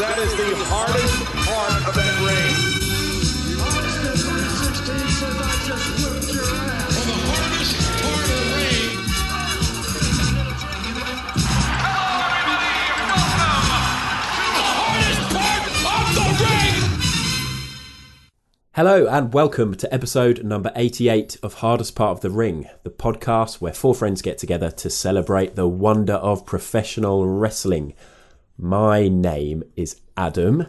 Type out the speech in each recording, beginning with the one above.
that is the hardest part of that ring. For the hardest part of the ring. Hello and welcome to episode number 88 of Hardest Part of the Ring, the podcast where four friends get together to celebrate the wonder of professional wrestling. My name is Adam,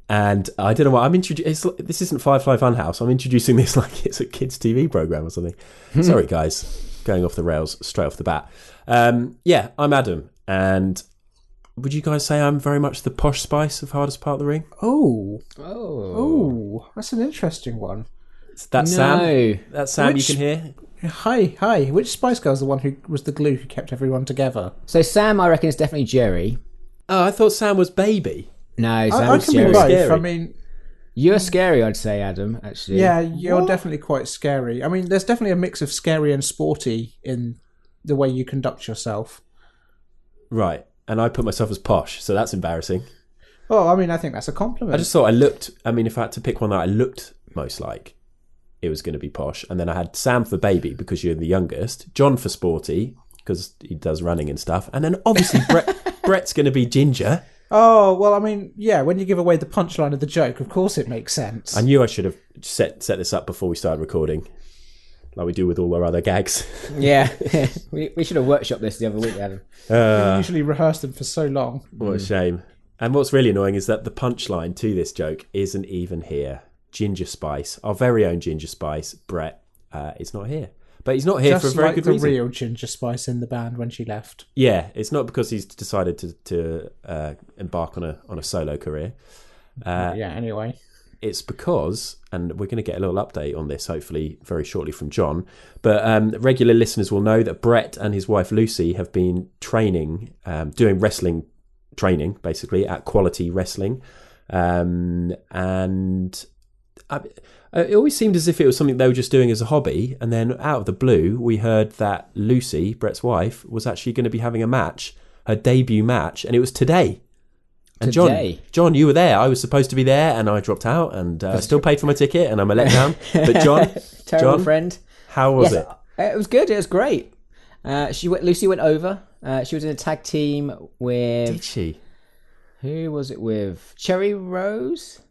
and I don't know what I'm introducing. This isn't Firefly Funhouse. I'm introducing this like it's a kids' TV program or something. Sorry, guys, going off the rails straight off the bat. Yeah, I'm Adam, and would you guys say I'm very much the posh spice of Hardest Part of the Ring? Oh, that's an interesting one. That's Sam. That's Sam. You can hear. Hi. Which Spice Girl's the one who was the glue who kept everyone together? So Sam, I reckon, is definitely Jerry. Oh, I thought Sam was Baby. No, Sam I is can Jerry. be both. Scary. I mean, You're scary, I'd say, Adam. Actually, yeah, you're definitely quite scary. I mean, there's definitely a mix of scary and sporty in the way you conduct yourself. Right. And I put myself as posh, so that's embarrassing. Well, I mean, I think that's a compliment. I just thought if I had to pick one that I looked most like, it was going to be posh. And then I had Sam for Baby, because you're the youngest. John for sporty, because he does running and stuff. And then obviously Brett's going to be ginger. Oh, well, I mean, yeah, when you give away the punchline of the joke, of course it makes sense. I knew I should have set this up before we started recording, like we do with all our other gags. Yeah. we should have workshopped this the other week, Adam. We usually rehearse them for so long. What a shame. And what's really annoying is that the punchline to this joke isn't even here. Ginger Spice, our very own Ginger Spice, Brett, is not here. But he's not here for a very good reason. Just like the real Ginger Spice in the band when she left. Yeah, it's not because he's decided to embark on a solo career. Anyway. It's because, and we're going to get a little update on this hopefully very shortly from John, but regular listeners will know that Brett and his wife Lucy have been training, doing wrestling training basically at Quality Wrestling, and it always seemed as if it was something they were just doing as a hobby, and then out of the blue we heard that Lucy, Brett's wife, was actually going to be having a match, her debut match, and it was today. And John, you were there. I was supposed to be there, and I dropped out, and still paid for my ticket, and I'm a letdown. But John, friend. How was it? It was good. It was great. Lucy went over. She was in a tag team with. Did she? Who was it with? Cherry Rose.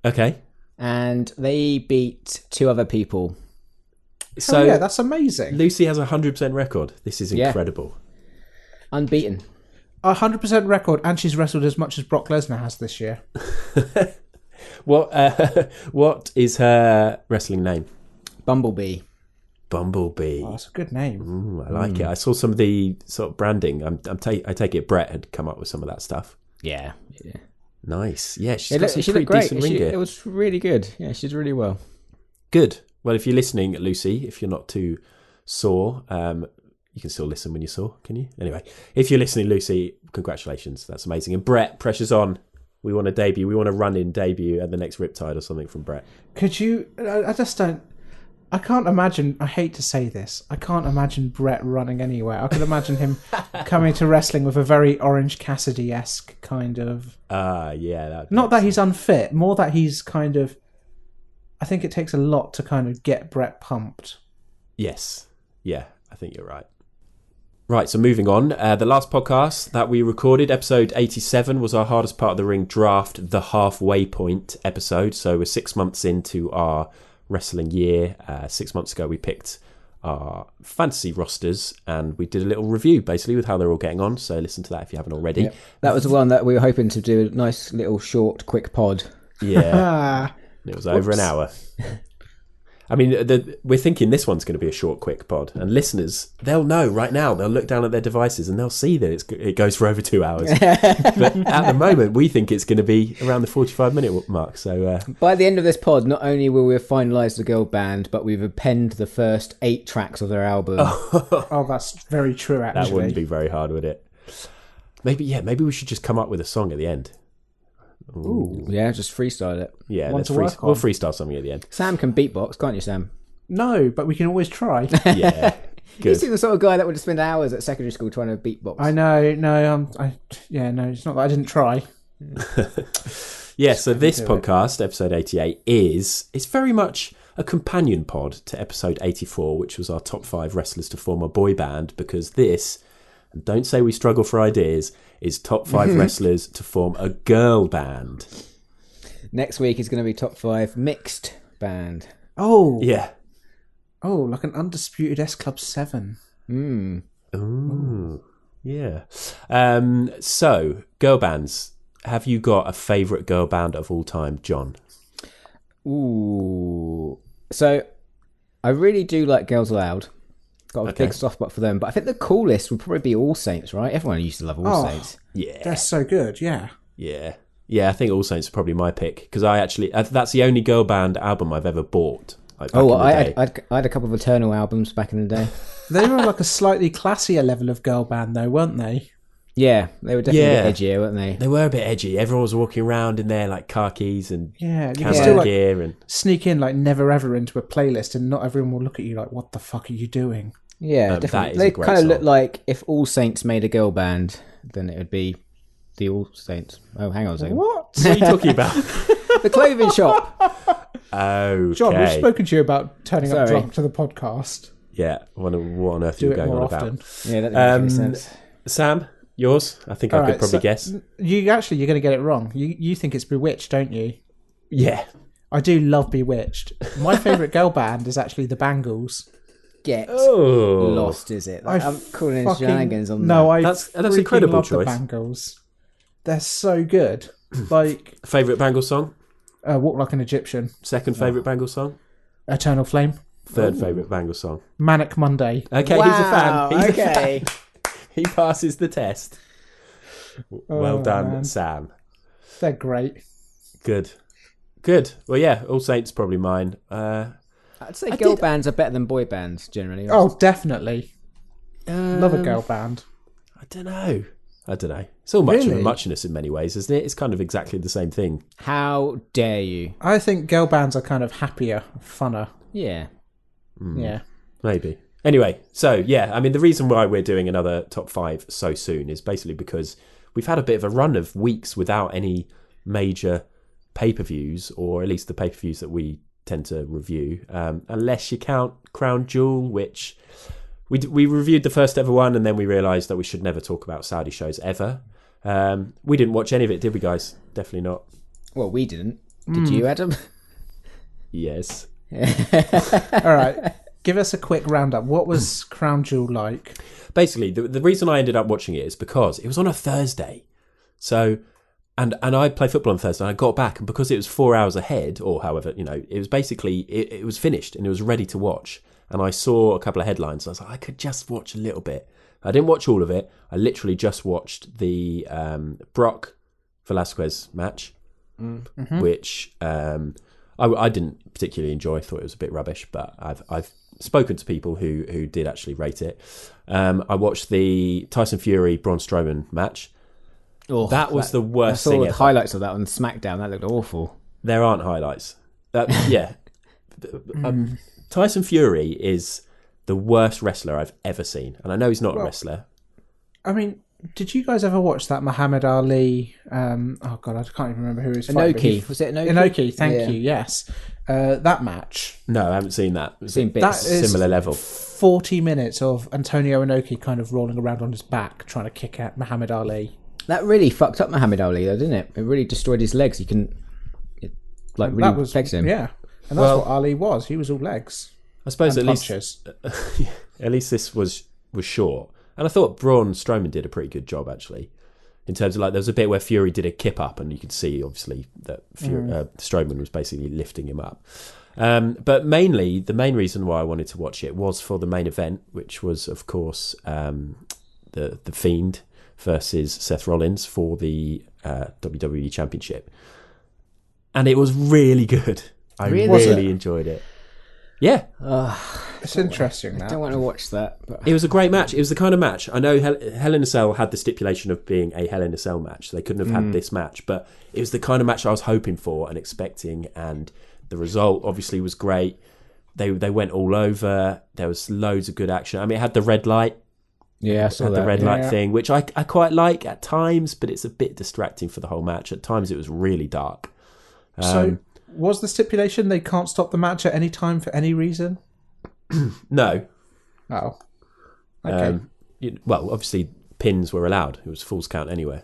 Okay. And they beat two other people. So yeah, that's amazing. Lucy has a 100% record. This is incredible. Unbeaten. 100% record, and she's wrestled as much as Brock Lesnar has this year. What is her wrestling name? Bumblebee. Oh, that's a good name. I like it. I saw some of the sort of branding. I take it Brett had come up with some of that stuff. Yeah. Nice. Yeah, she's got some pretty great. decent ring gear. It was really good. Yeah, she did really well. Good. Well, if you're listening, Lucy, if you're not too sore, you can still listen when you're sore, can you? Anyway, if you're listening, Lucy, congratulations. That's amazing. And Brett, pressure's on. We want a debut. We want a run-in debut at the next Riptide or something from Brett. Could you... I just don't... I can't imagine... I hate to say this. I can't imagine Brett running anywhere. I could imagine him coming to wrestling with a very Orange Cassidy-esque kind of... yeah. Not that he's unfit, more that he's kind of... I think it takes a lot to kind of get Brett pumped. Yes. Yeah, I think you're right. Right, so moving on. The last podcast that we recorded, episode 87, was our Hardest Part of the Ring draft, the halfway point episode. So we're 6 months into our wrestling year. 6 months ago, we picked our fantasy rosters, and we did a little review, basically, with how they're all getting on. So listen to that if you haven't already. Yep. That was the one that we were hoping to do a nice little short, quick pod. Yeah. It was over an hour. I mean, we're thinking this one's going to be a short, quick pod. And listeners, they'll know right now. They'll look down at their devices and they'll see that it goes for over 2 hours. But at the moment, we think it's going to be around the 45-minute mark. So by the end of this pod, not only will we have finalised the girl band, but we've appended the first 8 tracks of their album. Oh, that's very true, actually. That wouldn't be very hard, would it? Maybe we should just come up with a song at the end. Ooh. Yeah, just freestyle it. Yeah, we'll freestyle something at the end. Sam can beatbox, can't you, Sam? No, but we can always try. Yeah, good. You seem the sort of guy that would spend hours at secondary school trying to beatbox. I know, no, it's not that I didn't try. Yeah, so this podcast, episode 88, it's very much a companion pod to episode 84, which was our top 5 wrestlers to form a boy band, because this, and don't say we struggle for ideas, is top 5 wrestlers to form a girl band. Next week is going to be top 5 mixed band. Oh. Yeah. Oh, like an undisputed S Club 7. Ooh. Yeah. So, girl bands. Have you got a favourite girl band of all time, John? Ooh. So, I really do like Girls Aloud. Got a big soft spot for them. But I think the coolest would probably be All Saints, right? Everyone used to love All Saints. Yeah. They're so good, yeah. Yeah. Yeah, I think All Saints is probably my pick, because that's the only girl band album I've ever bought. Like, I had a couple of Eternal albums back in the day. They were like a slightly classier level of girl band, though, weren't they? Yeah, they were definitely a bit edgier, weren't they? They were a bit edgy. Everyone was walking around in their like khakis and you camo can still gear and sneak in like Never Ever into a playlist, and not everyone will look at you like, "What the fuck are you doing?" Yeah, that is definitely. a They great kind of song. look like if All Saints made a girl band, then it would be the All Saints. Oh, hang on a second. What? What are you talking about? The clothing shop. Okay. John, we've spoken to you about turning up Sorry. drunk to the podcast. Yeah. What on earth Do are you it going more on often. about? Yeah, that doesn't make any sense. Sam, yours? I think I could probably guess. You're going to get it wrong. You think it's Bewitched, don't you? Yeah. I do love Bewitched. My favourite girl band is actually the Bangles. Get Oh. lost, is it? I'm calling in fucking- shenanigans on No, that. I That's an freaking incredible love choice. the Bangles. They're so good. Like Favourite Bangle song? Walk Like an Egyptian, Second favourite Bangle song? Eternal Flame, Third favourite Bangle song? Manic Monday. Okay, he's a fan. He's a okay. fan. He passes the test. Well done, man. Sam. They're great. Good. Well, yeah, All Saints probably mine. I'd say girl bands are better than boy bands, generally. Oh, definitely. Love a girl band. I don't know. It's all much of a Really? muchness in many ways, isn't it? It's kind of exactly the same thing. How dare you? I think girl bands are kind of happier, funner. Yeah. Yeah. Maybe. Anyway, so yeah, I mean, the reason why we're doing another top 5 so soon is basically because we've had a bit of a run of weeks without any major pay-per-views, or at least the pay-per-views that we tend to review, unless you count Crown Jewel, which we reviewed the first ever one, and then we realised that we should never talk about Saudi shows ever. We didn't watch any of it, did we, guys? Definitely not. Well, we didn't. Did you, Adam? Yes. All right. Give us a quick roundup. What was Crown Jewel like? Basically, the reason I ended up watching it is because it was on a Thursday. So, and I play football on Thursday, and I got back, and because it was 4 hours ahead, or however, it was basically, it was finished, and it was ready to watch. And I saw a couple of headlines, and I was like, I could just watch a little bit. I didn't watch all of it. I literally just watched the Brock Velasquez match, which I didn't particularly enjoy. I thought it was a bit rubbish, but I've spoken to people who did actually rate it. I watched the Tyson Fury Braun Strowman match. Oh, That was the worst I saw thing the ever. highlights of that on SmackDown. That looked awful. There aren't highlights. Yeah. Tyson Fury is the worst wrestler I've ever seen. And I know he's not a wrestler. I mean, did you guys ever watch that Muhammad Ali? Oh God, I can't even remember who he was fighting. but Inoki. Was it Inoki? Inoki, thank Yeah. you. Yes, that match. No, I haven't seen that. Seen bits. That is Similar level. 40 minutes of Antonio Inoki kind of rolling around on his back trying to kick at Muhammad Ali. That really fucked up Muhammad Ali, though, didn't it? It really destroyed his legs. It really That was affected him. Yeah, and that's what Ali was. He was all legs I suppose and at least punches. at least this was short. And I thought Braun Strowman did a pretty good job, actually. In terms of, like, there was a bit where Fury did a kip up, and you could see, obviously, that Strowman was basically lifting him up. But mainly, the main reason why I wanted to watch it was for the main event, which was, of course, the Fiend versus Seth Rollins for the WWE Championship. And it was really good. I really enjoyed it. Yeah. It's interesting. I don't want to watch that. But It was a great match. It was the kind of match. I know Hell in a Cell had the stipulation of being a Hell in a Cell match. So they couldn't have had this match, but it was the kind of match I was hoping for and expecting, and the result obviously was great. They went all over. There was loads of good action. I mean, it had the red light, Yeah, I saw the that. red light Yeah. thing, which I quite like at times, but it's a bit distracting for the whole match. At times it was really dark. So, was the stipulation they can't stop the match at any time for any reason? No. Oh. Okay. Well, obviously pins were allowed. It was Falls Count anyway.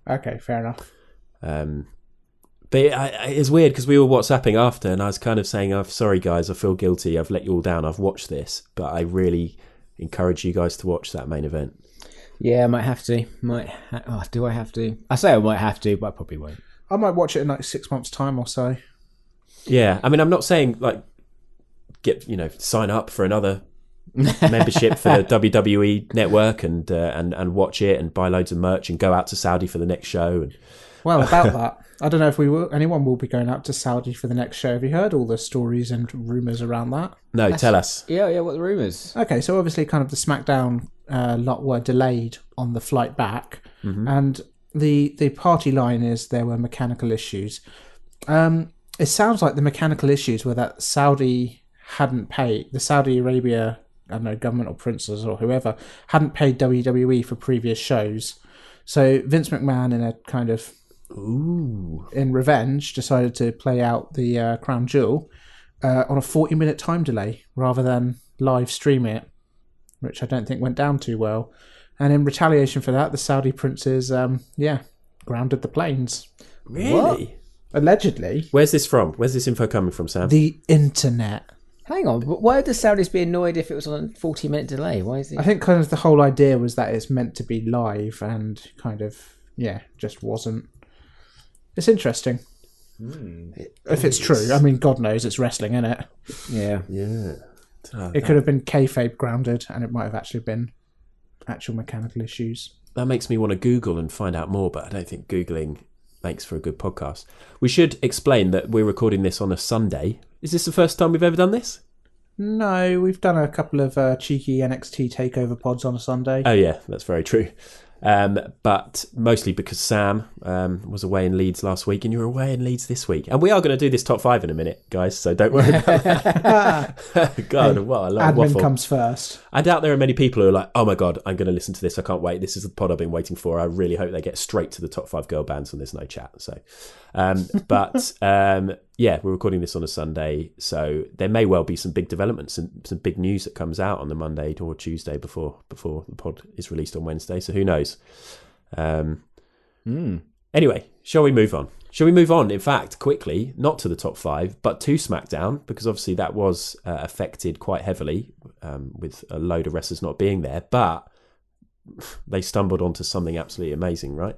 Okay, fair enough. But it's weird because we were WhatsApping after, and I was kind of saying, "I'm sorry, guys. I feel guilty. I've let you all down. I've watched this, but I really encourage you guys to watch that main event." Yeah, I might have to. Do I have to? I say I might have to, but I probably won't. I might watch it in like 6 months' time or so. Yeah, I mean, I'm not saying like sign up for another membership for the WWE network and watch it and buy loads of merch and go out to Saudi for the next show. And Well, about that, I don't know if anyone will be going out to Saudi for the next show. Have you heard all the stories and rumours around that? no, tell us. Yeah. What the rumours? Okay, so obviously, kind of the SmackDown lot were delayed on the flight back, and the party line is there were mechanical issues. It sounds like the mechanical issues were that Saudi hadn't paid the Saudi Arabia, I don't know, government or princes or whoever hadn't paid WWE for previous shows. So Vince McMahon, in a kind of in revenge, decided to play out the Crown Jewel on a 40-minute time delay rather than live stream it, which I don't think went down too well. And in retaliation for that, the Saudi princes, grounded the planes. Really? What? Allegedly. Where's this from? Where's this info coming from, Sam? The internet. Hang on, but why would the Saudis be annoyed if it was on a 40-minute delay? Why is it? I think kind of the whole idea was that it's meant to be live and kind of, just wasn't. It's interesting. If it's true. I mean, God knows it's wrestling, innit? Yeah. Yeah. It could have been kayfabe grounded and it might have actually been actual mechanical issues. That makes me want to Google and find out more, but I don't think Googling makes for a good podcast. We should explain that we're recording this on a Sunday. Is this the first time we've ever done this? No, we've done a couple of cheeky NXT takeover pods on a Sunday. Oh yeah, that's very true. But mostly because Sam was away in Leeds last week and you're away in Leeds this week. And we are going to do this top 5 in a minute, guys, so don't worry about that. God, what a long Admin waffle. comes first. I doubt there are many people who are like, oh my God, I'm going to listen to this. I can't wait. This is the pod I've been waiting for. I really hope they get straight to the top 5 girl bands and there's no chat. So, yeah, we're recording this on a Sunday. So there may well be some big developments and some big news that comes out on the Monday or Tuesday before the pod is released on Wednesday. So who knows? Anyway, shall we move on? Shall we move on, in fact, quickly, not to the top 5, but to SmackDown, because obviously that was affected quite heavily with a load of wrestlers not being there, but they stumbled onto something absolutely amazing, right?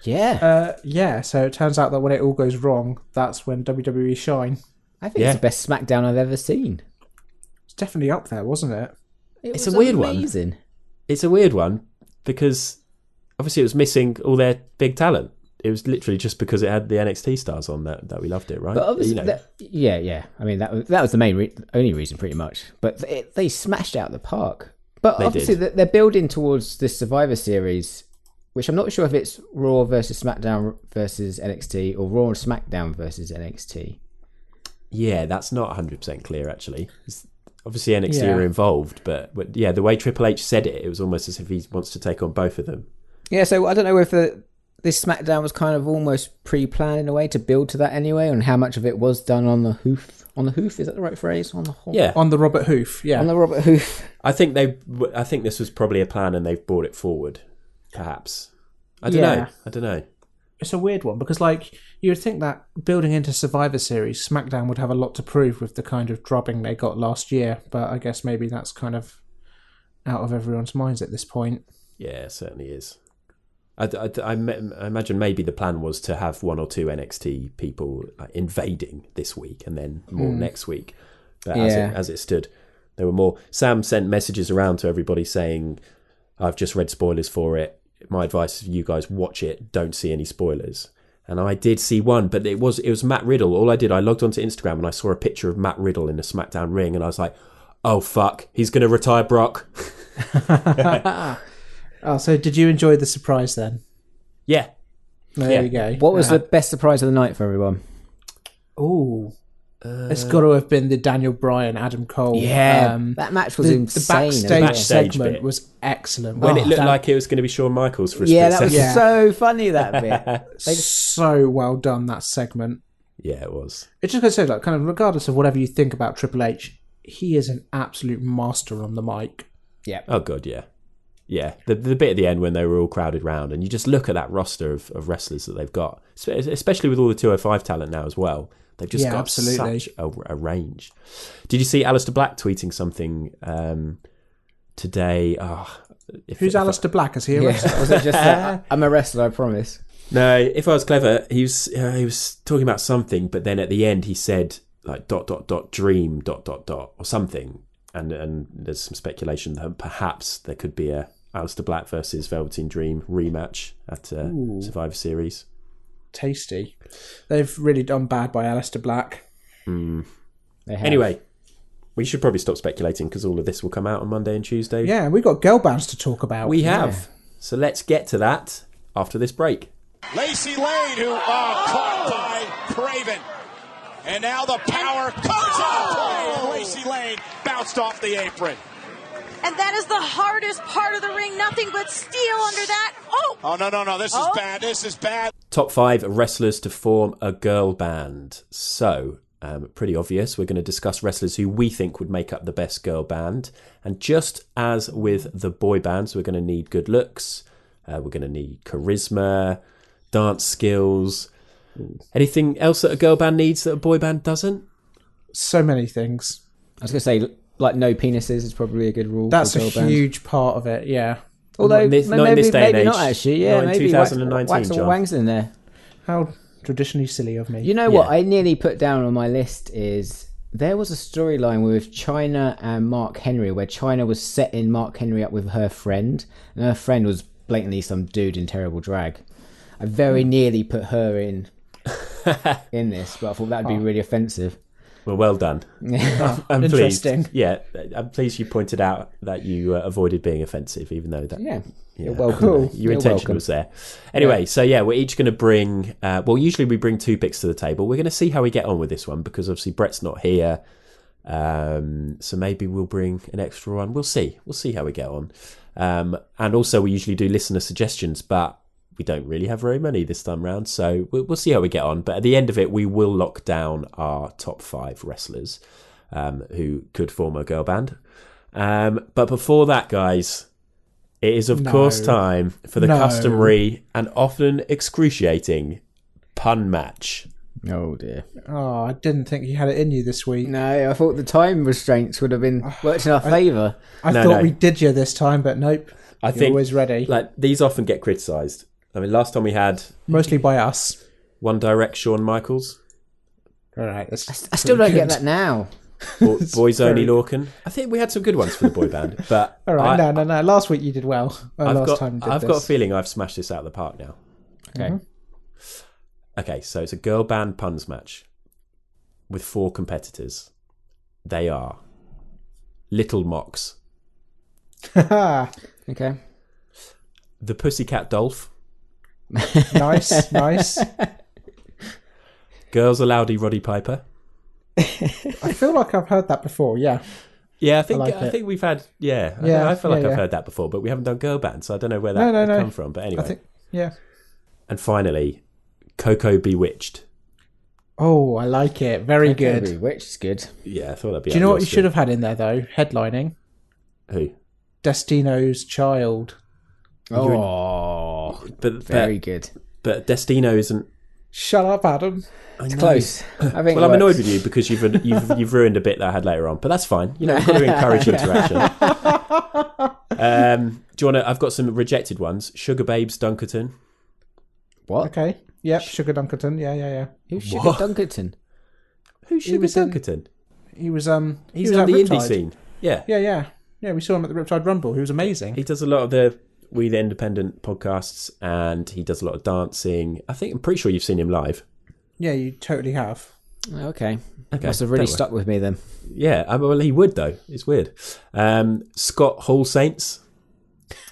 Yeah. So it turns out that when it all goes wrong, that's when WWE shine. I think it's the best SmackDown I've ever seen. It's definitely up there, wasn't it? It's a weird one. Amazing. It's a weird one because obviously it was missing all their big talent. It was literally just because it had the NXT stars on that we loved it, right? But obviously, You know. yeah. I mean, that was the main only reason, pretty much. But they smashed out the park. But They obviously, did. they're building towards this Survivor Series, which I'm not sure if it's Raw versus SmackDown versus NXT or Raw and SmackDown versus NXT. Yeah, that's not 100% clear, actually. Obviously, NXT Yeah. are involved, but yeah, the way Triple H said it, it was almost as if he wants to take on both of them. Yeah, so I don't know if this SmackDown was kind of almost pre-planned in a way to build to that anyway, and how much of it was done on the hoof. On the hoof, is that the right phrase? On the hoof? Yeah, On the Robert Hoof, yeah. On the Robert Hoof. I think this was probably a plan, and they've brought it forward. Perhaps. I don't know. It's a weird one because, like, you would think that building into Survivor Series, SmackDown would have a lot to prove with the kind of drubbing they got last year, but I guess maybe that's kind of out of everyone's minds at this point. Yeah, it certainly is. I imagine maybe the plan was to have 1 or 2 NXT people invading this week and then more next week. But as it stood, there were more. Sam sent messages around to everybody saying, I've just read spoilers for it. My advice is you guys watch it, don't see any spoilers. And I did see one, but it was Matt Riddle. All I did, I logged onto Instagram and I saw a picture of Matt Riddle in a SmackDown ring and I was like, oh fuck, he's going to retire Brock. Oh, so did you enjoy the surprise then? Yeah. There you go. What was the best surprise of the night for everyone? Ooh. It's got to have been the Daniel Bryan, Adam Cole. That match was insane. The backstage segment bit was excellent. When it looked like it was going to be Shawn Michaels for a Yeah, split that was second. so funny, that bit. So well done, that segment. Yeah, it was. It's just going to say, like, kind of regardless of whatever you think about Triple H, he is an absolute master on the mic. Yeah. Oh, God, yeah. Yeah, the bit at the end when they were all crowded round, and you just look at that roster of wrestlers that they've got, especially with all the 205 talent now as well. They've just got such a range. Did you see Aleister Black tweeting something today? Who's Aleister Black? Is he a wrestler? Was it just I'm a wrestler, I promise? No, if I was clever, he was talking about something, but then at the end he said like ... dream ... or something, and there's some speculation that perhaps there could be a Aleister Black versus Velveteen Dream rematch at Survivor Series. Tasty. They've really done bad by Aleister Black. Anyway, we should probably stop speculating because all of this will come out on Monday and Tuesday. Yeah, we've got girl bands to talk about. We have. So let's get to that after this break. Lacey Lane, who caught by Craven. And now the power comes out of Lacey Lane, bounced off the apron. And that is the hardest part of the ring. Nothing but steel under that. Oh, no. This is bad. This is bad. Top 5 wrestlers to form a girl band. So, pretty obvious. We're going to discuss wrestlers who we think would make up the best girl band. And just as with the boy bands, we're going to need good looks. We're going to need charisma, dance skills. Anything else that a girl band needs that a boy band doesn't? So many things. I was going to say, like, no penises is probably a good rule. That's for a girl band. huge part of it, yeah. Although, not in this day and maybe age. not actually. Yeah, Not in maybe 2019, wax some John. wangs in there. How traditionally silly of me. You know what I nearly put down on my list is there was a storyline with Chyna and Mark Henry where Chyna was setting Mark Henry up with her friend, and her friend was blatantly some dude in terrible drag. I very nearly put her in this, but I thought that'd be really offensive. Well done. I'm Interesting. pleased. Yeah, I'm pleased you pointed out that you avoided being offensive, even though that. Yeah. You're welcome. Cool. Your You're intention welcome. was there. Anyway, so we're each going to bring. Usually we bring 2 picks to the table. We're going to see how we get on with this one because obviously Brett's not here, so maybe we'll bring an extra one. We'll see. We'll see how we get on. And also we usually do listener suggestions, but we don't really have very many this time round, so we'll see how we get on. But at the end of it, we will lock down our top 5 wrestlers who could form a girl band. But before that, guys, it is of course time for the customary and often excruciating pun match. Oh dear. Oh, I didn't think you had it in you this week. No, I thought the time restraints would have been worked in our favour. I thought we did you this time, but nope. I You're think always ready. Like these often get criticised. I mean, last time we had Mostly by us. One Direct Shawn Michaels, All right. I still don't get that now. Boys Only Lorcan. I think we had some good ones for the boy band, but All right. No. Last week you did well. I've got a feeling I've smashed this out of the park now. Okay. Okay, so it's a girl band puns match with 4 competitors. They are Little Mox, Okay. the Pussycat Dolph, Nice. Girls Aloudi Roddy Piper. I feel like I've heard that before, yeah. Yeah, I think like it. we've had. I feel like I've heard that before, but we haven't done girl band, so I don't know where that would come from. But anyway, Yeah. and finally, Coco Bewitched. Oh, I like it. Very good. Which is good. Yeah, I thought that'd be. Do you know what you should have had in there, though? Headlining. Who? Destino's Child. Oh, very good. But Destino isn't. Shut up, Adam. It's close. I think. Well, I'm annoyed with you because you've ruined a bit that I had later on, but that's fine. You know, we've got to encourage interaction. Do you want to? I've got some rejected ones. Sugar Babes Dunkerton. What? Okay. Yep. Sugar Dunkerton. Yeah. Who's Sugar Dunkerton? Who's Sugar Dunkerton? He was He's at on the indie Riptide. scene. Yeah. Yeah, we saw him at the Riptide Rumble. He was amazing. He does a lot of the We the Independent podcasts, and he does a lot of dancing. I'm pretty sure you've seen him live. Yeah, you totally have. Okay. Must have really stuck with me then. Yeah, well, he would though. It's weird. Scott Hall Saints.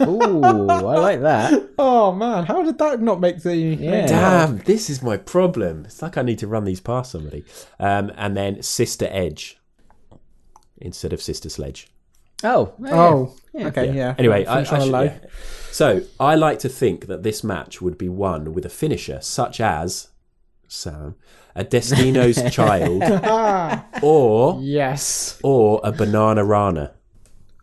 Ooh, I like that. Oh man, how did that not make the? Yeah. Damn, this is my problem. It's like I need to run these past somebody. And then Sister Edge instead of Sister Sledge. Oh. Oh, Yeah. okay, yeah. Anyway, Finish on a low. yeah. So I like to think that this match would be won with a finisher such as Sam, a Destino's Child, or Yes. a Banana Rana.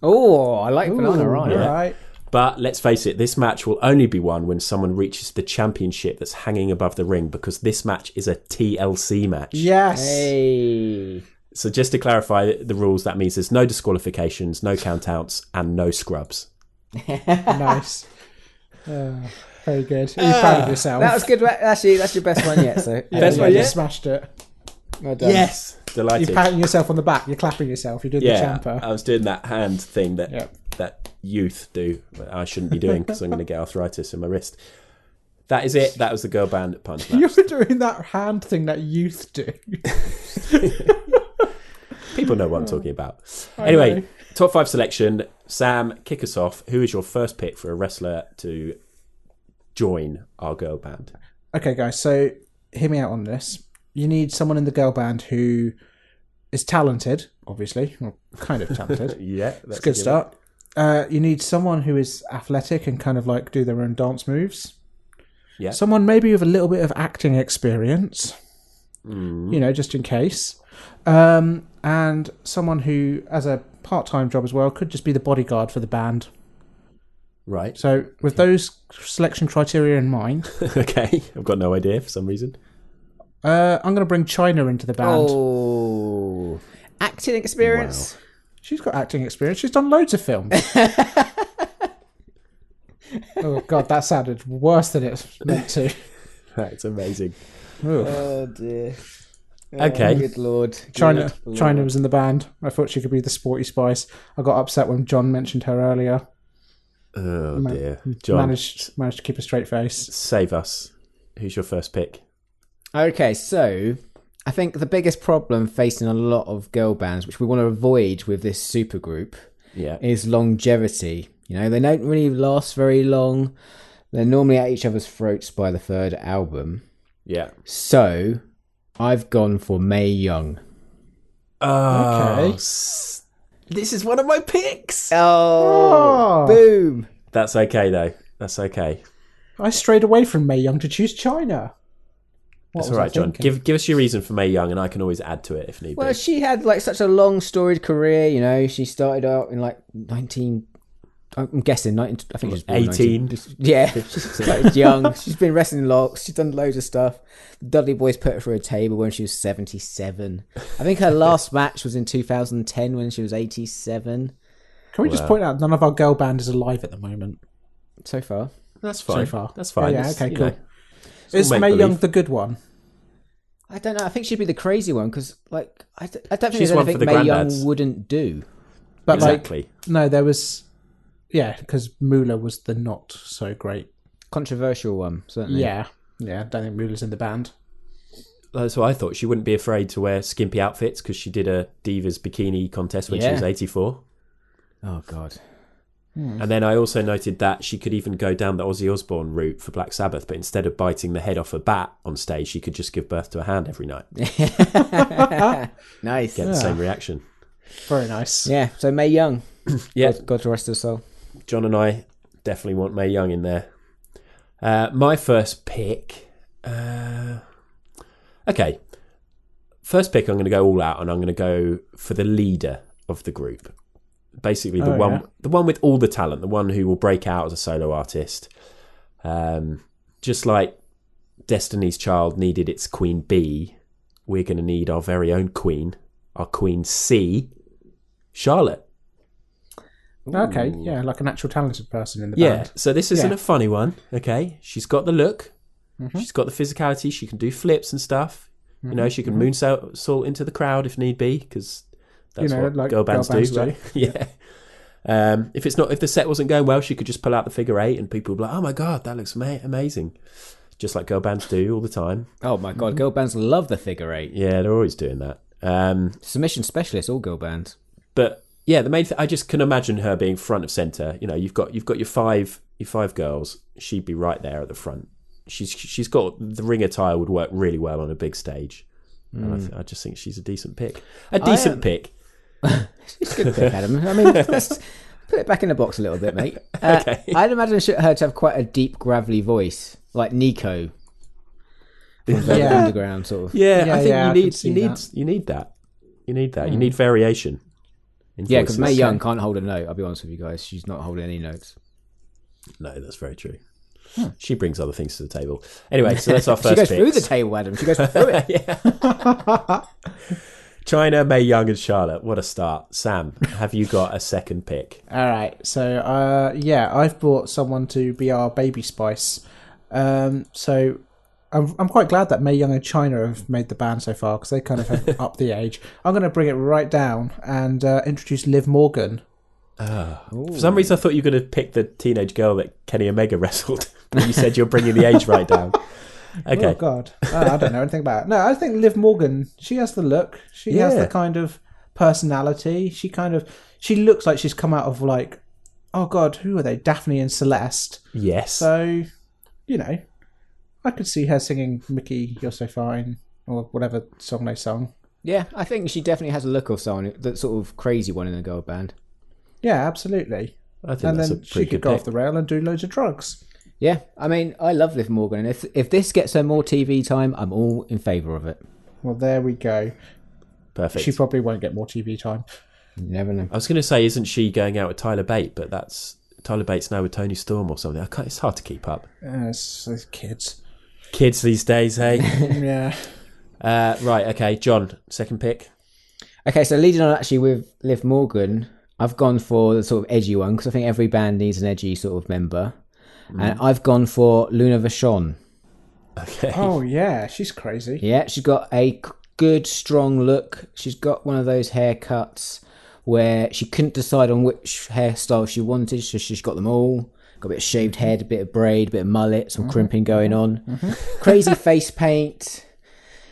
Oh, I like Banana Ooh, Rana. all right. But let's face it, this match will only be won when someone reaches the championship that's hanging above the ring, because this match is a TLC match. Yes. Hey. So just to clarify the rules, that means there's no disqualifications, no countouts, and no scrubs. Nice. Very good. Are you proud of yourself? That was good. Actually, that's your best one yet. So Best one you yet? smashed it. well done. Yes! Delighted. You're patting yourself on the back. You're clapping yourself. You're doing the Yeah, champer. I was doing that hand thing that Yep. that youth do, but I shouldn't be doing because I'm going to get arthritis in my wrist. That is it. That was the girl band punch match. You're doing that hand thing that youth do. People know what I'm talking about. I Anyway, know. top 5 selection. Sam, kick us off. Who is your first pick for a wrestler to join our girl band? Okay, guys. So hear me out on this. You need someone in the girl band who is talented, obviously, well, kind of talented. Yeah, It's a good start. You need someone who is athletic and kind of like do their own dance moves. Yeah. Someone maybe with a little bit of acting experience, you know, just in case. And someone who, as a part-time job as well, could just be the bodyguard for the band. Right. So with those selection criteria in mind, Okay. I've got no idea for some reason. I'm going to bring China into the band. Oh, acting experience. She's got acting experience. She's done loads of films. Oh, God, that sounded worse than it's meant to. That's amazing. Oh dear. Okay. Good lord. China Good lord. China was in the band. I thought she could be the sporty spice. I got upset when John mentioned her earlier. Oh, dear. John, Managed to keep a straight face. save us. Who's your first pick? Okay, so I think the biggest problem facing a lot of girl bands, which we want to avoid with this supergroup, Yeah. is longevity. You know, they don't really last very long. They're normally at each other's throats by the third album. Yeah. So I've gone for Mae Young. Oh, Okay. this is one of my picks. Oh, boom. That's okay, though. That's okay. I strayed away from Mae Young to choose China. What That's was all I right, John. thinking? Give us your reason for Mae Young, and I can always add to it if need Well, be. she had like such a long storied career. You know, she started out in like 19. I'm guessing 19. I think she was born 18. 19. Yeah, she started young. She's been wrestling lots. She's done loads of stuff. The Dudley Boys put her through a table when she was 77. I think her last match was in 2010 when she was 87. Can we just point out none of our girl band is alive at the moment? So far, That's fine. So far. That's fine. Yeah, It's, okay, you cool. know, it's Is all Mae make-believe. Young the good one? I don't know. I think she'd be the crazy one because, like, I don't think She's there's one for anything the Mae Young granddads. wouldn't do. But Exactly. like, no, there was, yeah, because Moolah was the not so great. Controversial one, certainly. Yeah, I don't think Moolah's in the band. That's what I thought. She wouldn't be afraid to wear skimpy outfits because she did a Divas bikini contest when she Yeah. was 84. Oh God. And then I also noted that she could even go down the Ozzy Osbourne route for Black Sabbath, but instead of biting the head off a bat on stage, she could just give birth to a hand every night. Nice. Get the same reaction. Very nice. Yeah. So Mae Young. Yeah, God rest her soul. John and I definitely want Mae Young in there. My first pick... okay. First pick, I'm going to go all out and I'm going to go for the leader of the group. Basically, the one with all the talent, the one who will break out as a solo artist. Just like Destiny's Child needed its Queen B, we're going to need our very own queen, our Queen C, Charlotte. Okay, yeah, like an actual talented person in the Yeah, band. so this isn't Yeah. a funny one, okay? She's got the look, she's got the physicality, she can do flips and stuff. You know, she can moonsault into the crowd if need be, because that's You know, what like girl bands girl bands do, right? Yeah. If the set wasn't going well, she could just pull out the figure 8 and people would be like, oh my God, that looks amazing. Just like girl bands do all the time. Oh my God. Girl bands love the figure 8. Yeah, they're always doing that. Submission specialists, all girl bands. But Yeah, the main thing, I just can imagine her being front of center. You know, you've got your five girls. She'd be right there at the front. She's got the ring attire would work really well on a big stage, and I just think she's a decent pick. Pick. It's a good pick, Adam. I mean, let's put it back in the box a little bit, mate. Okay. I'd imagine her to have quite a deep, gravelly voice, like Nico from Velvet Underground, sort of. Yeah, I think you need that. You need variation. Yeah, because Mae Young can't hold a note. I'll be honest with you guys. She's not holding any notes. No, that's very true. She brings other things to the table. Anyway, so that's our first She goes picks. through the table, Adam. She goes through it. China, Mae Young and Charlotte. What a start. Sam, have you got a second pick? All right. So, I've brought someone to be our baby spice. So I'm quite glad that Mae Young and China have made the band so far because they kind of have upped the age. I'm going to bring it right down and introduce Liv Morgan. For some reason, I thought you were going to pick the teenage girl that Kenny Omega wrestled. But you said you're bringing the age right down. Okay. Oh, God. I don't know anything about it. No, I think Liv Morgan, she has the look. She has the kind of personality. She looks like she's come out of like, oh, God, who are they? Daphne and Celeste. Yes. So, you know, I could see her singing Mickey, You're So Fine, or whatever song they sung. Yeah, I think she definitely has a look of someone, that sort of crazy one in the girl band. Yeah, absolutely. I think and that's then a pretty she could good go pick. off the rail and do loads of drugs. Yeah, I mean, I love Liv Morgan, and if this gets her more TV time, I'm all in favour of it. Well, there we go. Perfect. She probably won't get more TV time. You never know. I was going to say, isn't she going out with Tyler Bate? But that's Tyler Bate's now with Tony Storm or something. It's hard to keep up. It's kids. Kids these days, hey? Yeah. Right, okay. John, second pick. Okay, so leading on actually with Liv Morgan, I've gone for the sort of edgy one because I think every band needs an edgy sort of member. And I've gone for Luna Vachon. Okay. Oh, yeah. She's crazy. Yeah, she's got a good, strong look. She's got one of those haircuts where she couldn't decide on which hairstyle she wanted, so she's got them all. Got a bit of shaved head, a bit of braid, a bit of mullet, some crimping going on. Crazy face paint.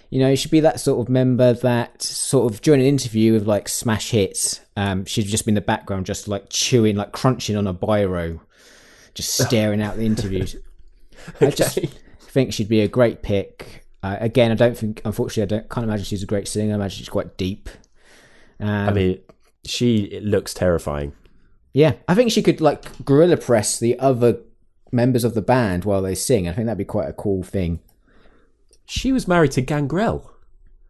You know, she'd be that sort of member that sort of during an interview with like smash hits, she'd just be in the background just like chewing, like crunching on a biro, just staring out the interviews. I just think she'd be a great pick. Again, unfortunately, can't imagine she's a great singer. I imagine she's quite deep. I mean, she looks terrifying. Yeah, I think she could like gorilla press the other members of the band while they sing. I think that'd be quite a cool thing. She was married to Gangrel.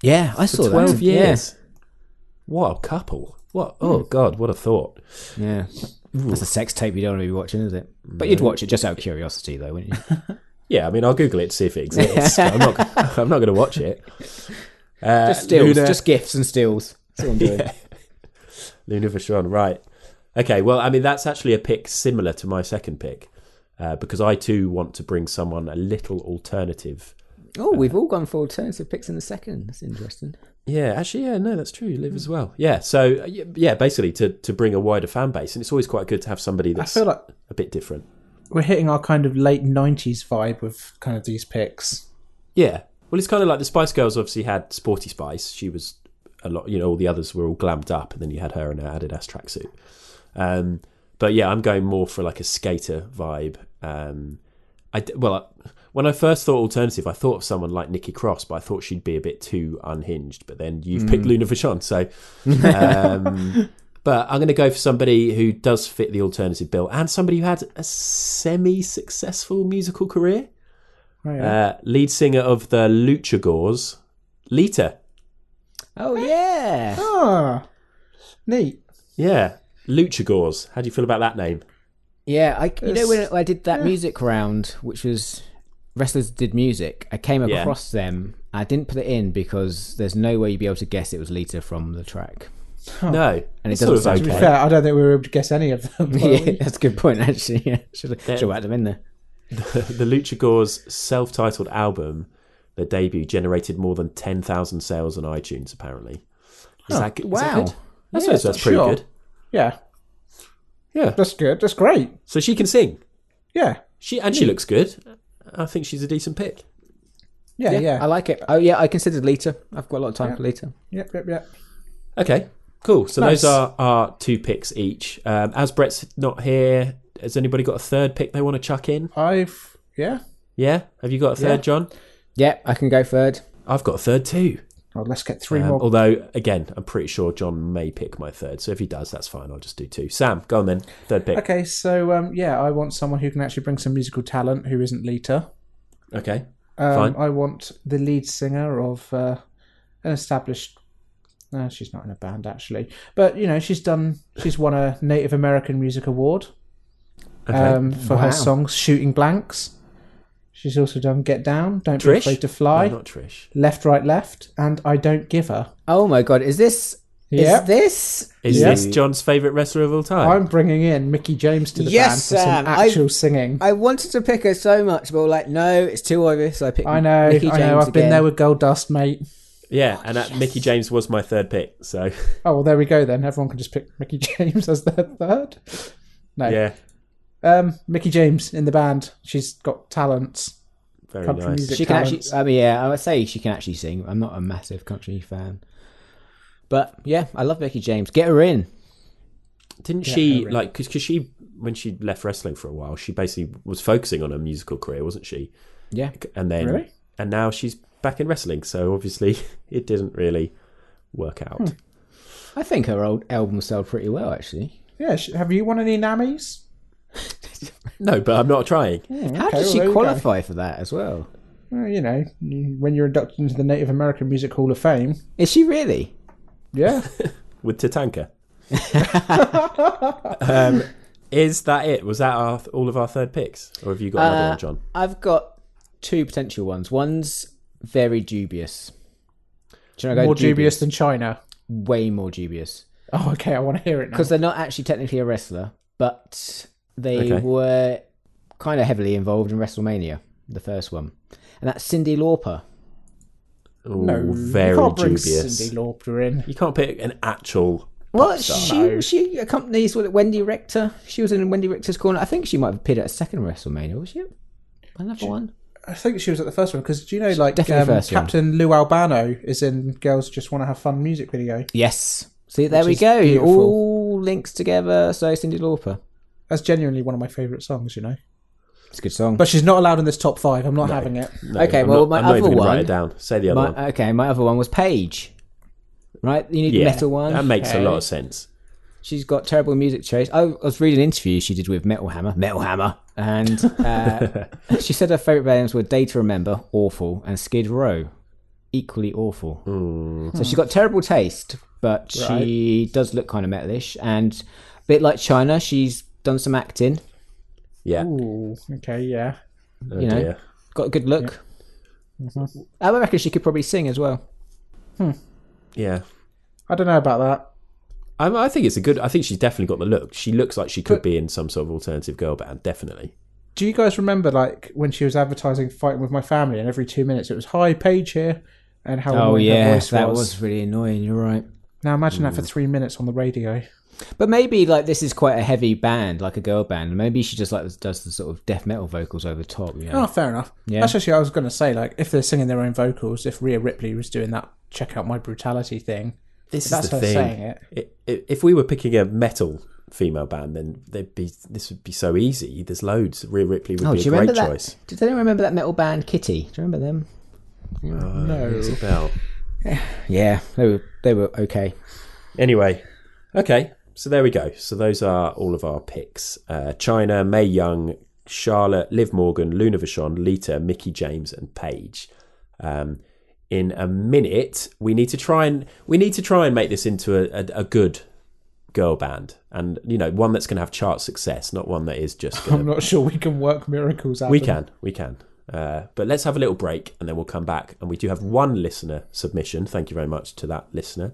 Yeah, I saw for that. 12 years. What a couple. What? Oh, God, what a thought. Yeah. That's a sex tape you don't want to be watching, is it? But you'd watch it just out of curiosity, though, wouldn't you? Yeah, I mean, I'll Google it to see if it exists. I'm not going to watch it. Just stills, Luna, just gifs and stills. That's all I'm doing. Yeah. Luna Vachon, right. Okay, well, I mean, that's actually a pick similar to my second pick because I too want to bring someone a little alternative. Oh, we've all gone for alternative picks in the second. That's interesting. Yeah, actually, yeah, no, that's true. Liv as well. Yeah, so, yeah, basically to bring a wider fan base. And it's always quite good to have somebody that's I feel like a bit different. we're hitting our kind of late 90s vibe with kind of these picks. Yeah. Well, it's kind of like the Spice Girls obviously had Sporty Spice. She was a lot, you know, all the others were all glammed up, and then you had her in her Adidas tracksuit. But yeah, I'm going more for like a skater vibe. When I first thought alternative, I thought of someone like Nikki Cross, but I thought she'd be a bit too unhinged. But then you've picked Luna Vachon, so. But I'm going to go for somebody who does fit the alternative bill and somebody who had a semi-successful musical career. Oh, yeah. Lead singer of the Luchagors, Lita. Oh, yeah. Ah, neat. Yeah, Luchagors. How do you feel about that name? Yeah, you know when I did that music round, which was Wrestlers Did Music, I came across them. I didn't put it in because there's no way you'd be able to guess it was Lita from the track. No, And it doesn't sound To be fair, I don't think we were able to guess any of them. Yeah, that's a good point, actually. Yeah, should have had them in there. The Luchagors' self-titled album, their debut, generated more than 10,000 sales on iTunes, apparently. Is that good? Wow. That's pretty sure. good. Yeah, Yeah. that's good. That's great. So she can sing. Yeah. She looks good. I think she's a decent pick. Yeah. I like it. Oh, yeah, I considered Lita. I've got a lot of time for Lita. Yep. Okay. Cool. So Nice. those are our 2 picks each. As Brett's not here, has anybody got a third pick they want to chuck in? Yeah. Have you got a third, John? Yeah, I can go third. I've got a third too. Oh, let's get 3 more. Although, again, I'm pretty sure John may pick my third. So if he does, that's fine. I'll just do 2. Sam, go on then. Third pick. Okay, so I want someone who can actually bring some musical talent who isn't Lita. Okay. Fine. I want the lead singer of an established. No, she's not in a band actually, but she's won a Native American Music Award for her songs "Shooting Blanks." She's also done "Get Down," "Don't Be Afraid to Fly," No, not Trish. "Left, Right, Left," and "I Don't Give Her." Oh my god, is this? Yep. Is Is this John's favourite wrestler of all time? I'm bringing in Mickey James to the band for some actual singing. I wanted to pick her so much, but like, no, it's too obvious. So I picked. I know. Mickey James I've been there with Gold Dust, mate. Yeah, and Mickey James was my third pick. So Oh, well, there we go then. Everyone can just pick Mickey James as their third. No. yeah, Mickey James in the band. She's got talents. very Country nice. music She can talents. actually. I mean, yeah, I would say she can actually sing. I'm not a massive country fan, but yeah, I love Mickey James. Get her in. Didn't she like because she when she left wrestling for a while, she basically was focusing on her musical career, wasn't she? Yeah. And then and now she's back in wrestling. So obviously it didn't really work out. I think her old album sold pretty well, actually. Yeah. Have you won any NAMMYs? No, but I'm not trying. How did she qualify for that as well? Well, when you're inducted into the Native American Music Hall of Fame. Is she really? Yeah. With Tatanka. Is that it? Was that all of our third picks? Or have you got another one, John? I've got 2 potential ones. One's very dubious. Should I go More dubious than China. Way more dubious. Oh, okay. I want to hear it now. Because they're not actually technically a wrestler, but they were kind of heavily involved in WrestleMania, the first one. And that's Cyndi Lauper. Oh, very you can't bring dubious. Cyndi Lauper in. You can't pick an actual. Well, she accompanies Wendy Richter. She was in Wendy Richter's corner. I think she might have appeared at a second WrestleMania, was she? Another one? I think she was at the first one because do you know, definitely first one. Captain Lou Albano is in Girls Just Want to Have Fun music video. Yes. See, there we is go. beautiful. All links together. So Cyndi Lauper. That's genuinely one of my favourite songs, It's a good song. But she's not allowed in this top 5. I'm not having it. No, Okay, I'm well, not, my I'm not other even gonna one- write it down. Say the other one. Okay, my other one was Paige. Right? You need the metal one. That makes a lot of sense. She's got terrible music taste. I was reading an interview she did with Metal Hammer, and she said her favourite bands were Day to Remember, awful, and Skid Row, equally awful. So she's got terrible taste, but she does look kind of metalish, and a bit like China, she's done some acting. Yeah. Ooh, okay, yeah. Oh, You know. dear. Got a good look. I reckon she could probably sing as well. Yeah. I don't know about that. I think it's a good. I think she's definitely got the look. She looks like she could be in some sort of alternative girl band. Definitely. Do you guys remember, when she was advertising Fighting With My Family, and every 2 minutes it was, "Hi, Paige here," and how annoying her voice that was. was really annoying. You're right. Now imagine that for 3 minutes on the radio. But maybe this is quite a heavy band, like a girl band. And maybe she just does the sort of death metal vocals over the top. Oh, fair enough. Yeah. That's actually, I was going to say, if they're singing their own vocals, if Rhea Ripley was doing that "Check Out My Brutality" thing, This that's is the her thing. saying it. If we were picking a metal female band, then this would be so easy. There's loads. Rhea Ripley would be a great choice. Did anyone remember that metal band Kitty? Do you remember them? No. Rings a bell. Yeah, they were okay. Anyway, okay. So there we go. So those are all of our picks. China, Mae Young, Charlotte, Liv Morgan, Luna Vachon, Lita, Mickey James, and Paige. In a minute, we need to try and make this into a good girl band, and one that's going to have chart success, not one that is just. I'm not sure we can work miracles out. We can. But let's have a little break, and then we'll come back. And we do have one listener submission. Thank you very much to that listener,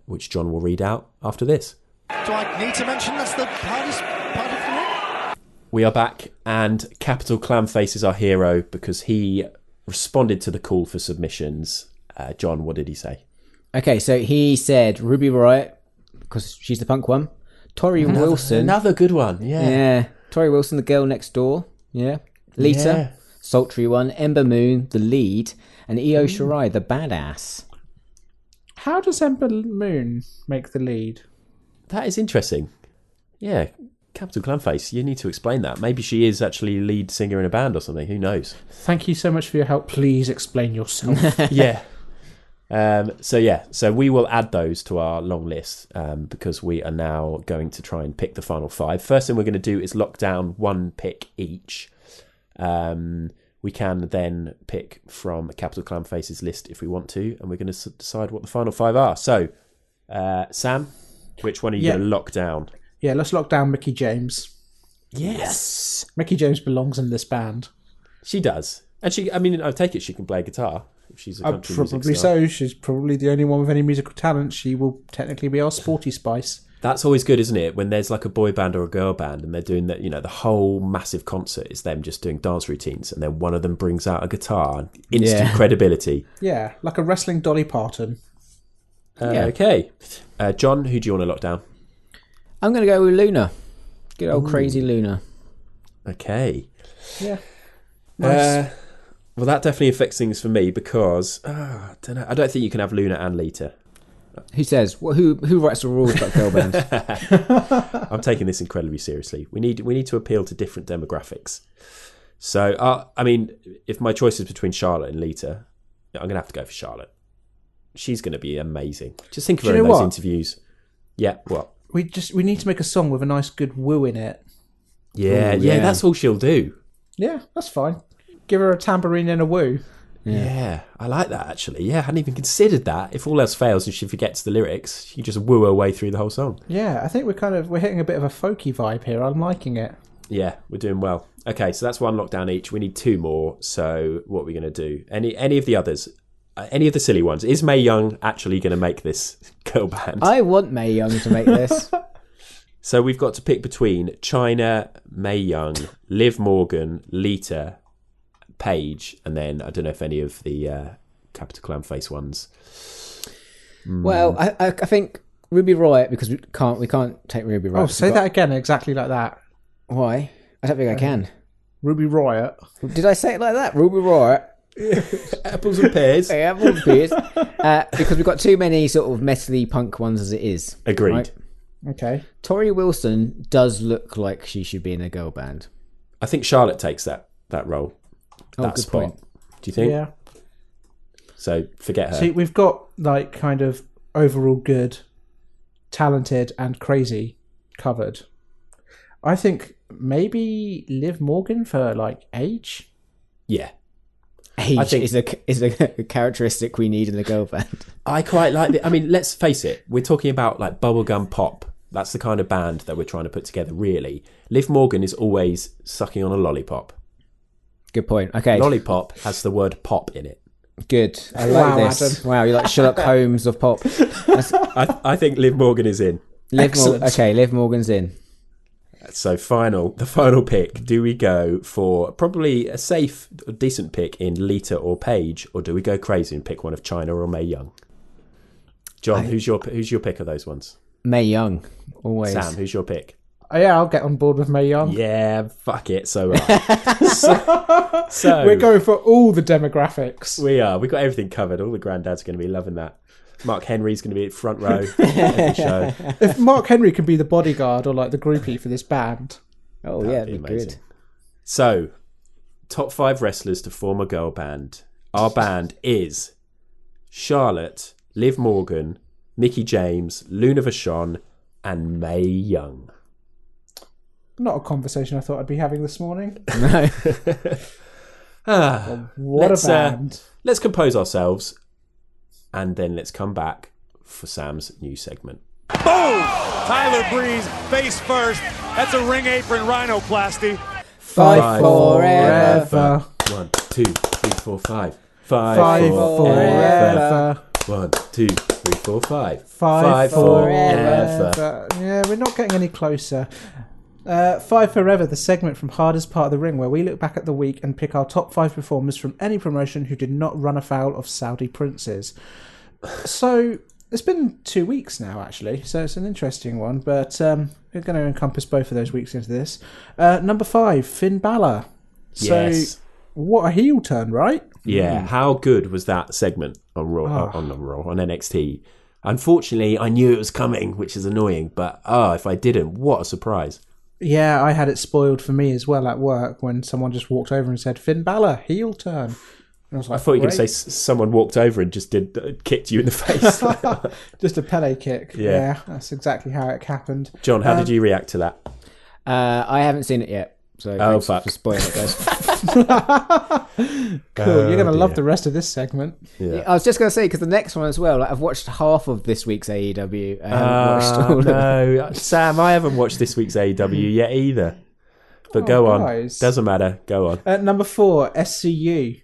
which John will read out after this. Do I need to mention that's the hardest part of the ring? We are back, and Capital Clamface is our hero because he responded to the call for submissions. John, what did he say? Okay, so he said Ruby Riott, because she's the punk one. Tori Wilson. Another good one, yeah. Yeah. Tori Wilson, the girl next door. Yeah. Lita, Yeah. sultry one. Ember Moon, the lead. And Io Shirai, the badass. How does Ember Moon make the lead? That is interesting. Yeah, Capital Clanface, you need to explain that. Maybe she is actually lead singer in a band or something. Who knows? Thank you so much for your help. Please explain yourself. Yeah. So we will add those to our long list because we are now going to try and pick the final 5. First thing we're going to do is lock down one pick each. We can then pick from Capital Clanface's list if we want to, and we're going to decide what the final 5 are. So, Sam, which one are you going to lock down? Yeah, let's lock down Mickey James. Yes. Mickey James belongs in this band. She does. And I take it she can play guitar. If she's a country music Probably star. so. She's probably the only one with any musical talent. She will technically be our Sporty Spice. That's always good, isn't it? When there's like a boy band or a girl band and they're doing that, the whole massive concert is them just doing dance routines and then one of them brings out a guitar and instant credibility. Yeah, like a wrestling Dolly Parton. Okay. John, who do you want to lock down? I'm going to go with Luna. Good old crazy Luna. Okay. Yeah. Nice. Well, that definitely affects things for me because I don't know. I don't think you can have Luna and Lita. Who says? Who writes the rules about girl bands? I'm taking this incredibly seriously. We need to appeal to different demographics. So, if my choice is between Charlotte and Lita, I'm going to have to go for Charlotte. She's going to be amazing. Just think of her in those interviews. Yeah, what? We need to make a song with a nice good woo in it. Yeah, that's all she'll do. Yeah, that's fine. Give her a tambourine and a woo. Yeah, I like that actually. Yeah, I hadn't even considered that. If all else fails and she forgets the lyrics, you just woo her way through the whole song. Yeah, I think we're hitting a bit of a folky vibe here. I'm liking it. Yeah, we're doing well. Okay, so that's one lockdown each. We need 2 more. So what are we going to do? Any of the others? Any of the silly ones? Is Mae Young actually going to make this girl band? I want Mae Young to make this. So we've got to pick between China, Mae Young, Liv Morgan, Lita, Paige, and then I don't know if any of the Capital Clanface ones. Well, I think Ruby Riot, because we can't take Ruby Riot. Oh, say that again, exactly like that. Why? I don't think I can. Ruby Riot. Did I say it like that? Ruby Riot. Apples and pears. Yeah, apples and pears. Because we've got too many sort of metally punk ones as it is. Agreed. Right? Okay. Tori Wilson does look like she should be in a girl band. I think Charlotte takes that role. That good spot. point. Do you think? Yeah. So forget her. See, we've got like kind of overall good, talented, and crazy covered. I think maybe Liv Morgan for like age. Yeah. Age I think is a characteristic we need in a girl band. I quite like it. I mean, let's face it. We're talking about like bubblegum pop. That's the kind of band that we're trying to put together, really. Liv Morgan is always sucking on a lollipop. Good point. Okay. Lollipop has the word pop in it. Good. I like this. Adam. Wow, you're like Sherlock Holmes of pop. I think Liv Morgan is in. Liv Morgan's in. So the final pick. Do we go for probably a safe, decent pick in Lita or Paige, or do we go crazy and pick one of China or Mae Young? John, who's your pick of those ones? Mae Young, always. Sam, who's your pick? Oh, yeah, I'll get on board with Mae Young. Yeah, fuck it. So so We're going for all the demographics. we are. We've got everything covered. All the granddads are going to be loving that. Mark Henry's going to be at front row of the show. If Mark Henry can be the bodyguard or like the groupie for this band. Oh, That'd yeah, be it'd be amazing. good. So, top 5 wrestlers to form a girl band. Our band is Charlotte, Liv Morgan, Mickey James, Luna Vachon, and Mae Young. Not a conversation I thought I'd be having this morning. No. What a band. Let's compose ourselves, and then let's come back for Sam's new segment. Boom! Tyler Breeze, face first. That's a ring apron rhinoplasty. Fight forever. 1, 2, 3, 4, 5. Fight forever. 1, 2, 3, 4, 5. Fight forever. Yeah, we're not getting any closer. Five Forever, the segment from Hardest Part of the Ring, where we look back at the week and pick our top 5 performers from any promotion who did not run afoul of Saudi princes. So it's been 2 weeks now, actually, so it's an interesting one, but we're going to encompass both of those weeks into this. Number 5, Finn Balor. So Yes. what a heel turn, right? Yeah, how good was that segment on Raw, on NXT? Unfortunately, I knew it was coming, which is annoying. But if I didn't, what a surprise! Yeah, I had it spoiled for me as well at work when someone just walked over and said, "Finn Balor, heel turn." And I was like, I thought you were going to "Great." say someone walked over and just kicked you in the face. Just a Pele kick. Yeah. Yeah, that's exactly how it happened. John, how did you react to that? I haven't seen it yet, so thanks for spoiling it, guys. Cool. You're going to love the rest of this segment. Yeah. I was just going to say, because the next one as well, like, I've watched half of this week's AEW. I haven't watched all of it. No, Sam, I haven't watched this week's AEW yet either. But go on. guys. Doesn't matter. Go on. At number 4, SCU.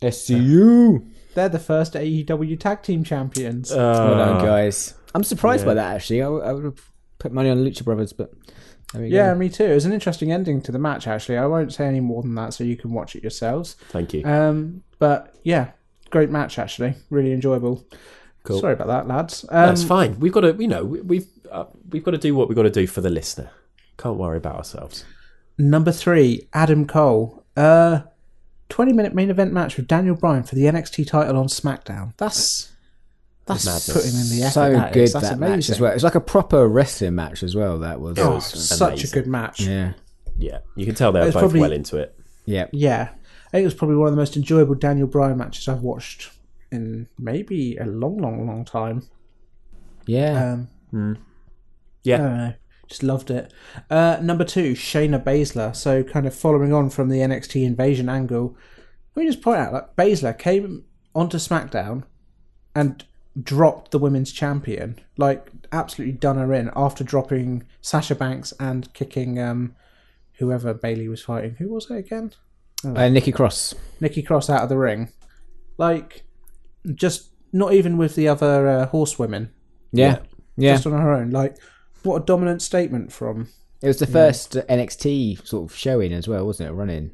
SCU. They're the first AEW Tag Team Champions. Well done, guys. I'm surprised by that, actually. I would have put money on Lucha Brothers, but there we go. Yeah, me too. It was an interesting ending to the match, actually. I won't say any more than that, so you can watch it yourselves. Thank you. But yeah, great match, actually. Really enjoyable. Cool. Sorry about that, lads. That's fine. We've got to, we've got to do what we've got to do for the listener. Can't worry about ourselves. Number 3, Adam Cole. 20-minute main event match with Daniel Bryan for the NXT title on SmackDown. That's Madness. putting in the effort. So that good, is. That's that amazing. match as well. It's like a proper wrestling match as well, that was. Oh, such amazing. a good match. Yeah. Yeah, you can tell they were It's both probably- well into it. Yeah. Yeah. I think it was probably one of the most enjoyable Daniel Bryan matches I've watched in maybe a long time. Yeah. Yeah. I don't know. Just loved it. Number 2, Shayna Baszler. So kind of following on from the NXT invasion angle, let me just point out, like, Baszler came onto SmackDown and dropped the women's champion. Like, absolutely done her in after dropping Sasha Banks and kicking whoever Bayley was fighting. Who was it again? Nikki Cross. Nikki Cross out of the ring. Like, just not even with the other horsewomen. Yeah. Yeah. Just on her own. Like, what a dominant statement from... It was the first NXT sort of showing as well, wasn't it? Running.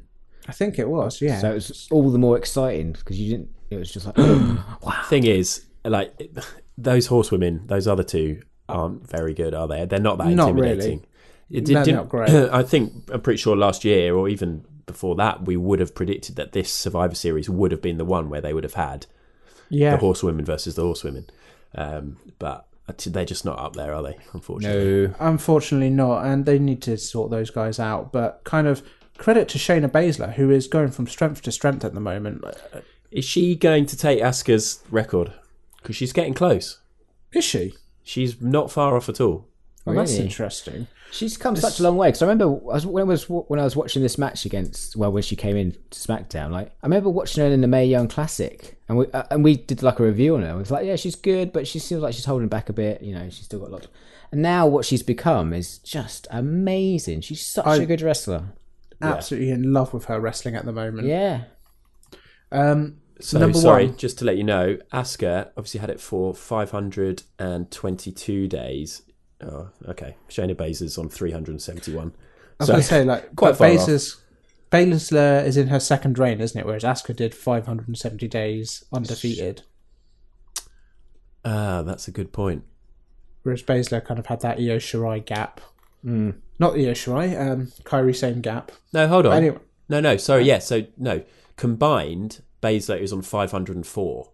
I think it was, yeah. So it was all the more exciting because you didn't. It was just like, wow. Thing is, like, those horsewomen, those other two aren't very good, are they? They're not that Not intimidating. really. No, not great. I'm pretty sure last year or even before that, we would have predicted that this Survivor Series would have been the one where they would have had the horsewomen versus the horsewomen. But they're just not up there, are they? Unfortunately. No. Unfortunately not, and they need to sort those guys out. But kind of credit to Shayna Baszler, who is going from strength to strength at the moment. Is she going to take Asuka's record? Because she's getting close. Is she? She's not far off at all. Well, that's Really? interesting. She's come such a long way. Because I remember when I was watching this match when she came in to SmackDown, like I remember watching her in the Mae Young Classic, and we did like a review on her. It was like, yeah, she's good, but she feels like she's holding back a bit. You know, she's still got a lot. And now what she's become is just amazing. She's such a good wrestler. Absolutely in love with her wrestling at the moment. Yeah. So, Number sorry, 1. just to let you know, Asuka obviously had it for 522 days. Oh, okay. Shayna Baszler's on 371. I was going to say, like, quite far off. Baszler is in her second reign, isn't it? Whereas Asuka did 570 days undefeated. That's a good point. Whereas Baszler kind of had that Io Shirai gap. Not Io Shirai, Kairi Sane gap. No, hold on. Anyway. No, sorry. Yeah, so, no. Combined, Baszler is on 504.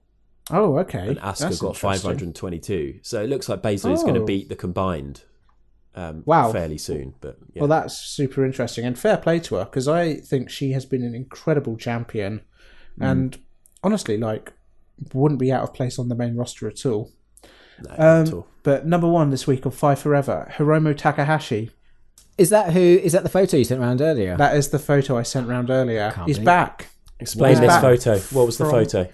Oh, okay. And Asuka That's got interesting. 522. So it looks like Baszler is going to beat the combined Wow. fairly soon. But yeah. Well, that's super interesting. And fair play to her, because I think she has been an incredible champion. And honestly, like, wouldn't be out of place on the main roster at all. No, not at all. But number 1 this week on Fight Forever, Hiromu Takahashi. Is that the photo you sent around earlier? That is the photo I sent round earlier. He's believe- back. Explain He's this back photo. What was the from- photo?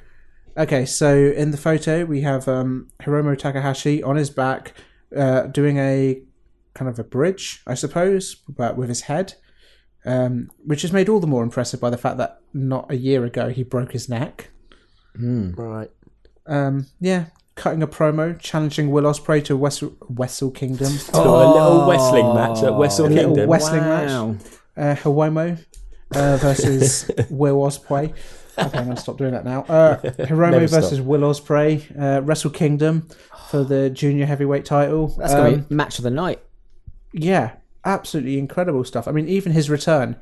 Okay, so in the photo we have Hiromu Takahashi on his back doing a kind of a bridge, I suppose, but with his head, which is made all the more impressive by the fact that not a year ago he broke his neck. Right. Yeah, cutting a promo, challenging Will Ospreay to Wrestle Kingdom. A little wrestling match at Wrestle A little Kingdom. Wrestling Wow. match. Hiromu versus Will Ospreay. Okay, I'm going to stop doing that now. Hiromu Never versus stop. Will Ospreay, Wrestle Kingdom for the junior heavyweight title. That's going to be match of the night. Yeah, absolutely incredible stuff. I mean, even his return,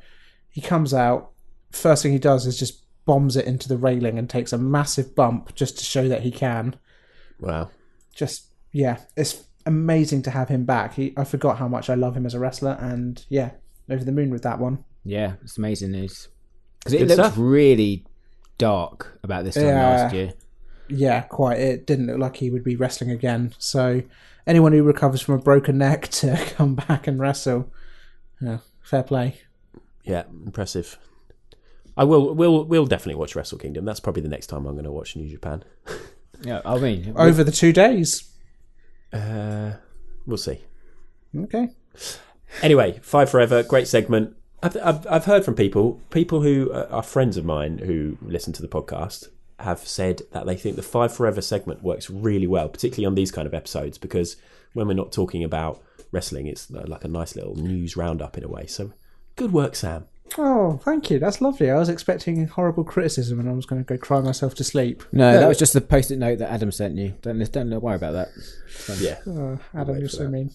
he comes out, first thing he does is just bombs it into the railing and takes a massive bump just to show that he can. Wow. Just, yeah, it's amazing to have him back. I forgot how much I love him as a wrestler, and yeah, over the moon with that one. Yeah, it's amazing news. Because it looked really dark about this time last year. Yeah, quite. It didn't look like he would be wrestling again. So anyone who recovers from a broken neck to come back and wrestle, fair play. Yeah, impressive. We'll definitely watch Wrestle Kingdom. That's probably the next time I'm going to watch New Japan. Yeah, I mean... Over the 2 days. We'll see. Okay. Anyway, Five Forever, great segment. I've heard from people who are friends of mine who listen to the podcast have said that they think the Five Forever segment works really well, particularly on these kind of episodes, because when we're not talking about wrestling, it's like a nice little news roundup in a way. So good work, Sam. Oh, thank you. That's lovely. I was expecting horrible criticism and I was going to go cry myself to sleep. No, that was just the post-it note that Adam sent you. Don't worry about that. Yeah. Oh, Adam, you're so mean.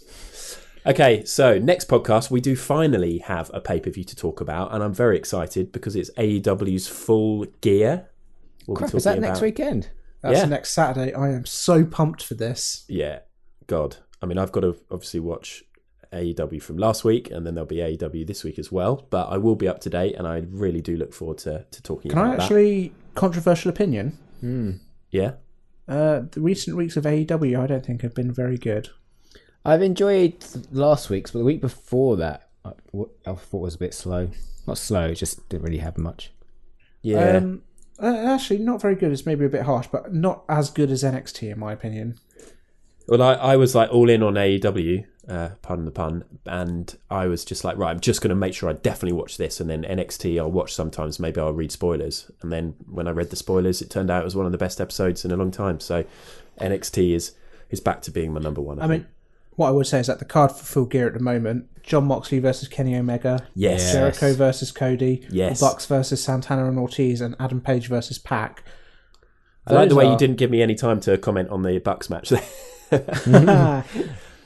Okay, so next podcast, we do finally have a pay-per-view to talk about, and I'm very excited because it's AEW's Full Gear. Is that next weekend? That's next Saturday. I am so pumped for this. Yeah, God. I mean, I've got to obviously watch AEW from last week, and then there'll be AEW this week as well, but I will be up to date, and I really do look forward to talking about that. Can I actually, controversial opinion? Yeah? The recent weeks of AEW I don't think have been very good. I've enjoyed last week's, but the week before that I thought was a bit slow. Not slow, just didn't really have much. Yeah. Actually, not very good. It's maybe a bit harsh, but not as good as NXT in my opinion. Well, I was like all in on AEW, pardon the pun, and I was just like, right, I'm just going to make sure I definitely watch this, and then NXT I'll watch sometimes, maybe I'll read spoilers, and then when I read the spoilers, it turned out it was one of the best episodes in a long time, so NXT is back to being my number one. I mean, what I would say is that the card for Full Gear at the moment, John Moxley versus Kenny Omega, yes. Jericho versus Cody, yes. the Bucks versus Santana and Ortiz, and Adam Page versus Pac. I like the way you didn't give me any time to comment on the Bucks match there.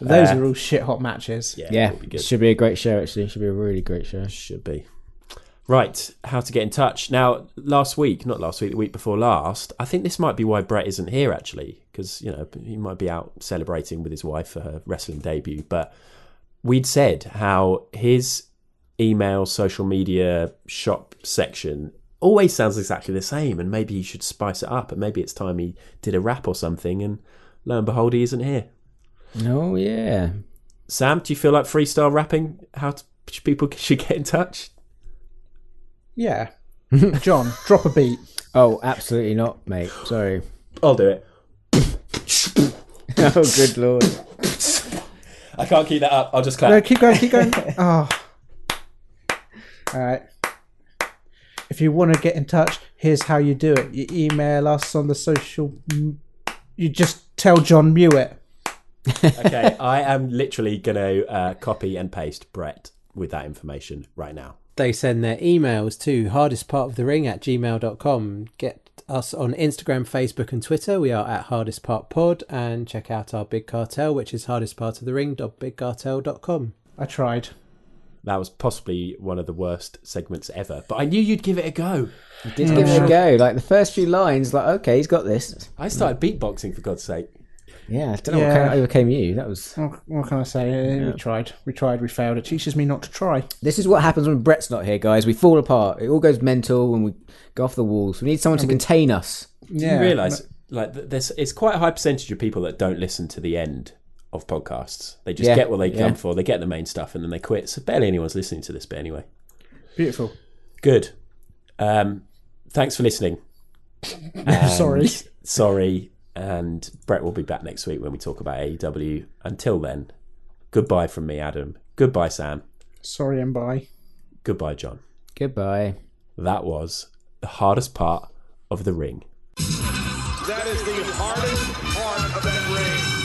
Those are all shit hot matches. Yeah, it should be a great show actually. It should be a really great show. Should be. Right, how to get in touch. Now, the week before last, I think this might be why Brett isn't here actually, because he might be out celebrating with his wife for her wrestling debut, but we'd said how his email, social media, shop section always sounds exactly the same, and maybe he should spice it up, and maybe it's time he did a rap or something, and lo and behold, he isn't here. Oh, yeah. Sam, do you feel like freestyle rapping? How people should get in touch? Yeah. John, drop a beat. Oh, absolutely not, mate. Sorry. I'll do it. Oh, good lord. I can't keep that up. I'll just clap. No, keep going. Oh. All right. If you want to get in touch, here's how you do it. You email us on the social... You just tell John Mewett. Okay, I am literally going to copy and paste Brett with that information right now. They send their emails to hardestpartofthering@gmail.com. Get us on Instagram, Facebook and Twitter. We are at hardestpartpod, and check out our Big Cartel, which is hardestpartofthering.bigcartel.com. I tried. That was possibly one of the worst segments ever, but I knew you'd give it a go. You did give it a go. Like the first few lines, like, okay, he's got this. I started beatboxing, for God's sake. Yeah, I don't know what kind of overcame you. That was... What can I say? We tried, we failed. It teaches me not to try. This is what happens when Brett's not here, guys. We fall apart. It all goes mental and we go off the walls. We need someone to contain us. Do you realise, it's quite a high percentage of people that don't listen to the end of podcasts. They just get what they come for. They get the main stuff and then they quit. So barely anyone's listening to this bit anyway. Beautiful. Good. Thanks for listening. Sorry. And Brett will be back next week when we talk about AEW. Until then, goodbye from me, Adam. Goodbye, Sam. Sorry and bye. Goodbye, John. Goodbye. That was the hardest part of the ring. That is the hardest part of that ring.